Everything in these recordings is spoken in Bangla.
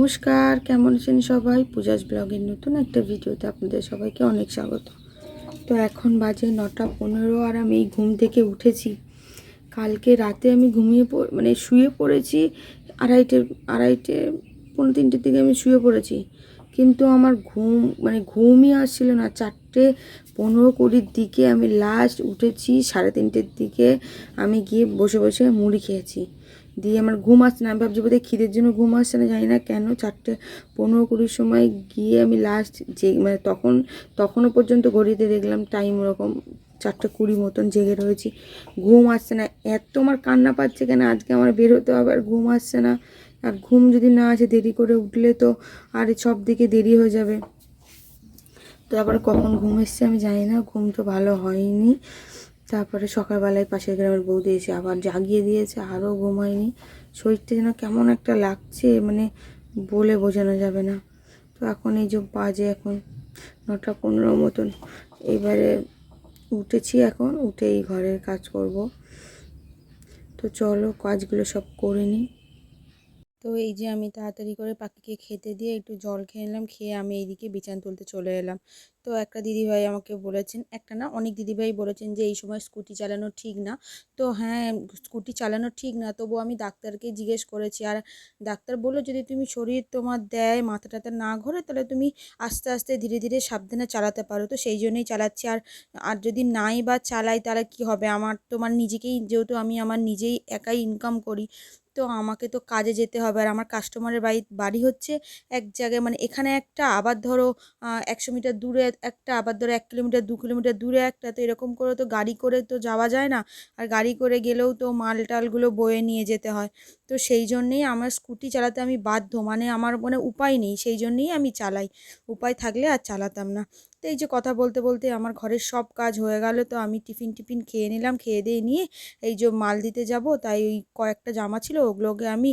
নমস্কার, কেমন আছেন সবাই? পূজাস ব্লগের নতুন একটা ভিডিওতে আপনাদের সবাইকে অনেক স্বাগত। তো এখন বাজে 9:15 আর আমি এই ঘুম থেকে উঠেছি। কালকে রাতে আমি শুয়ে পড়েছি আড়াইটে 2:45 দিকে আমি শুয়ে পড়েছি, কিন্তু আমার ঘুমই আসছিল না। 4:15-20 দিকে আমি লাস্ট উঠেছি। 3:30 দিকে আমি গিয়ে বসে বসে মুড়ি খেয়েছি, দিয়ে আমার ঘুম আসছে না। আমি ভাবছি বোধহয় খিদের জন্য ঘুম আসছে না, জানি না কেন। 4:15-20 সময় গিয়ে আমি লাস্ট তখনও পর্যন্ত ঘড়িতে দেখলাম টাইম ওরকম 4:20 মতন জেগে রয়েছি। ঘুম আসছে না, এত আমার কান্না পাচ্ছে কেন। আজকে আমার বেরোতে হবে আর ঘুম আসছে না। আর ঘুম যদি না আসে, দেরি করে উঠলে তো আর সব দিকে দেরি হয়ে যাবে। তো আবার কখন ঘুম এসছে আমি জানি না, ঘুম তো ভালো হয়নি। তারপরে সকালবেলায় পাশের গ্রামের বৌদি এসে আবার জাগিয়ে দিয়েছে, আরও ঘুম হয়নি। শরীরটা যেন কেমন একটা লাগছে, বলে বোঝানো যাবে না। তো এখন এই যে বাজে এখন 9:15 মতন। এবারে উঠেছি, এখন উঠে এই ঘরের কাজ করব। তো চলো কাজগুলো সব করে নিই। তো এই যে আমি তাড়াতাড়ি করে পাখিকে খেতে দিয়ে একটু জল খেয়ে নিলাম, খেয়ে আমি এইদিকে বিছানা তুলতে চলে এলাম। তো একটা দিদিভাই আমাকে বলেছেন, একটা না অনেক দিদিভাই বলেছেন যে এই সময় স্কুটি চালানো ঠিক না। তো হ্যাঁ, স্কুটি চালানো ঠিক না, তবুও আমি ডাক্তারকে জিজ্ঞেস করেছি। আর ডাক্তার বললো যদি তুমি শরীর তোমার দেয়, মাথা টাথা না ঘোরে, তাহলে তুমি আস্তে আস্তে ধীরে ধীরে সাবধানে চালাতে পারো। তো সেই জন্যই চালাচ্ছি। আর আর যদি নাই বা চালাই তাহলে কি হবে? তোমার নিজেকেই, যেহেতু আমি আমার নিজেই একাই ইনকাম করি, তো আমাকে তো কাজে যেতে হবে। আর আমার কাস্টমারের বাড়ি হচ্ছে এক জায়গায়, এখানে একটা, আবার ধরো 100 মিটার দূরে একটা, আবার ধরো 1 কিলোমিটার 2 কিলোমিটার দূরে একটা। তো এরকম করে তো গাড়ি করে তো যাওয়া যায় না। আর গাড়ি করে গেলেও তো মাল টালগুলো বয়ে নিয়ে যেতে হয়। তো সেই জন্যেই আমার স্কুটি চালাতে আমি বাধ্য, আমার উপায় নেই, সেই জন্যেই আমি চালাই। উপায় থাকলে আর চালাতাম না। তো এই যে কথা বলতে বলতে আমার ঘরের সব কাজ হয়ে গেল। তো আমি টিফিন খেয়ে নিলাম, খেয়ে দিয়ে নিয়ে এই যে মাল দিতে যাব, তাই ওই কয়েকটা জামা ছিল ওগুলোকে আমি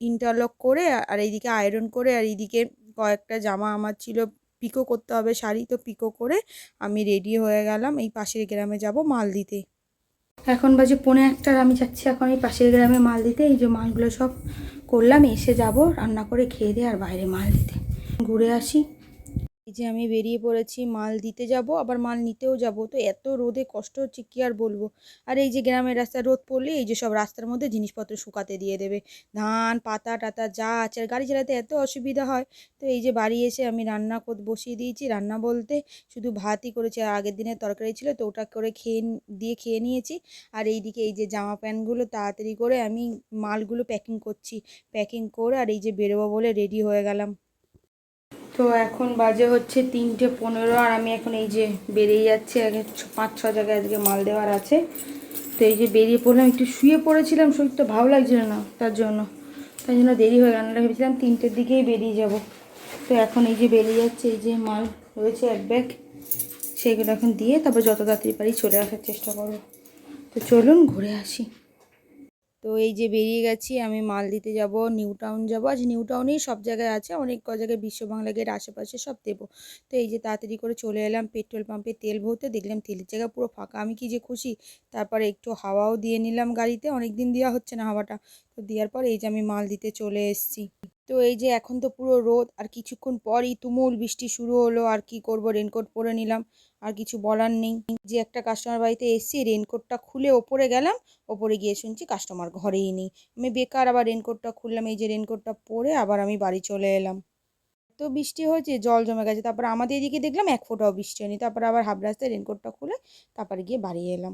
ইন্টারলক করে আর এইদিকে আয়রন করে, আর এইদিকে কয়েকটা জামা আমার ছিল পিকো করতে হবে, শাড়ি, তো পিকো করে আমি রেডি হয়ে গেলাম। এই পাশের গ্রামে যাব মাল দিতে। এখন বাজে 1:45, আমি যাচ্ছি এখন এই পাশের গ্রামে মাল দিতে। এই যে মালগুলো সব করলাম, এসে যাব রান্না করে খেয়ে দিয়ে আর বাইরে মাল দিতে। ঘুরে আসি। এই যে আমি বেরিয়ে পড়েছি, মাল দিতে যাব আবার মাল নিতেও যাব। তো এত রোদে কষ্ট হচ্ছে কি আর বলবো। আর এই যে গ্রামের রাস্তায় রোদ পড়লে এই যে সব রাস্তার মধ্যে জিনিসপত্র শুকাতে দিয়ে দেবে, ধান পাতা টাতা যা আছে। আর গাড়ি চালাতে এত অসুবিধা হয়। তো এই যে বাড়ি এসে আমি রান্না বসিয়ে দিয়েছি। রান্না বলতে শুধু ভাতই করেছি, আর আগের দিনের তরকারি ছিল, তো ওটা করে খেয়ে নিয়েছি। আর এইদিকে এই যে জামা প্যান্টগুলো তাড়াতাড়ি করে আমি মালগুলো প্যাকিং করছি। প্যাকিং করে আর এই যে বেরোবো বলে রেডি হয়ে গেলাম। তো এখন বাজে হচ্ছে 3:15, আর আমি এখন এই যে বেরিয়ে যাচ্ছি। আগে 5-6 জায়গায় আজকে মাল দেওয়ার আছে। তো এই যে বেরিয়ে পড়লাম, একটু শুয়ে পড়েছিলাম, শরীরটা ভালো লাগছিল না, তাই জন্য দেরি হয়ে গেল। ভেবেছিলাম 3টের দিকেই বেরিয়ে যাব। তো এখন এই যে বেরিয়ে যাচ্ছে, এই যে মাল রয়েছে 1 ব্যাগ, সেগুলো এখন দিয়ে তারপর যত তাড়াতাড়ি পারি চলে আসার চেষ্টা করব। তো চলুন ঘুরে আসি। তো এই যে বেরিয়ে গেছি, আমি মাল দিতে যাব, নিউ টাউন যাবো। আজ নিউ টাউনেই সব জায়গায় আছে, অনেক জায়গায় বিশ্ব বাংলা গেট আশেপাশে সব দেবো। তো এই যে তাড়াতাড়ি করে চলে এলাম পেট্রোল পাম্পে তেল ভরতে, দেখলাম তেলের জায়গা পুরো ফাঁকা, আমি কি যে খুশি। তারপরে একটু হাওয়াও দিয়ে নিলাম গাড়িতে, অনেক দিন দেওয়া হচ্ছে না হাওয়াটা। তো দেওয়ার পর এই যে আমি মাল দিতে চলে এসেছি। তো এই যে এখন তো পুরো রোদ, আর কিছুক্ষণ পরই তুমুল বৃষ্টি শুরু হলো। আর কি করব, রেনকোট পরে নিলাম, আর কিছু বলার নেই। যে একটা কাস্টমার বাড়িতে এসেছি, রেনকোটটা খুলে ওপরে গেলাম, ওপরে গিয়ে শুনছি কাস্টমার ঘরেই নেই। আমি বেকার আবার রেনকোটটা খুললাম, এই যে রেনকোটটা পরে আবার আমি বাড়ি চলে এলাম। তো বৃষ্টি হয়েছে, জল জমে গেছে। তারপর আমাদের এদিকে দেখলাম 1 ফোঁটাও বৃষ্টি হয়নি। তারপর আবার হাফ রাস্তায় রেনকোটটা খুলে তারপরে গিয়ে বাড়ি এলাম।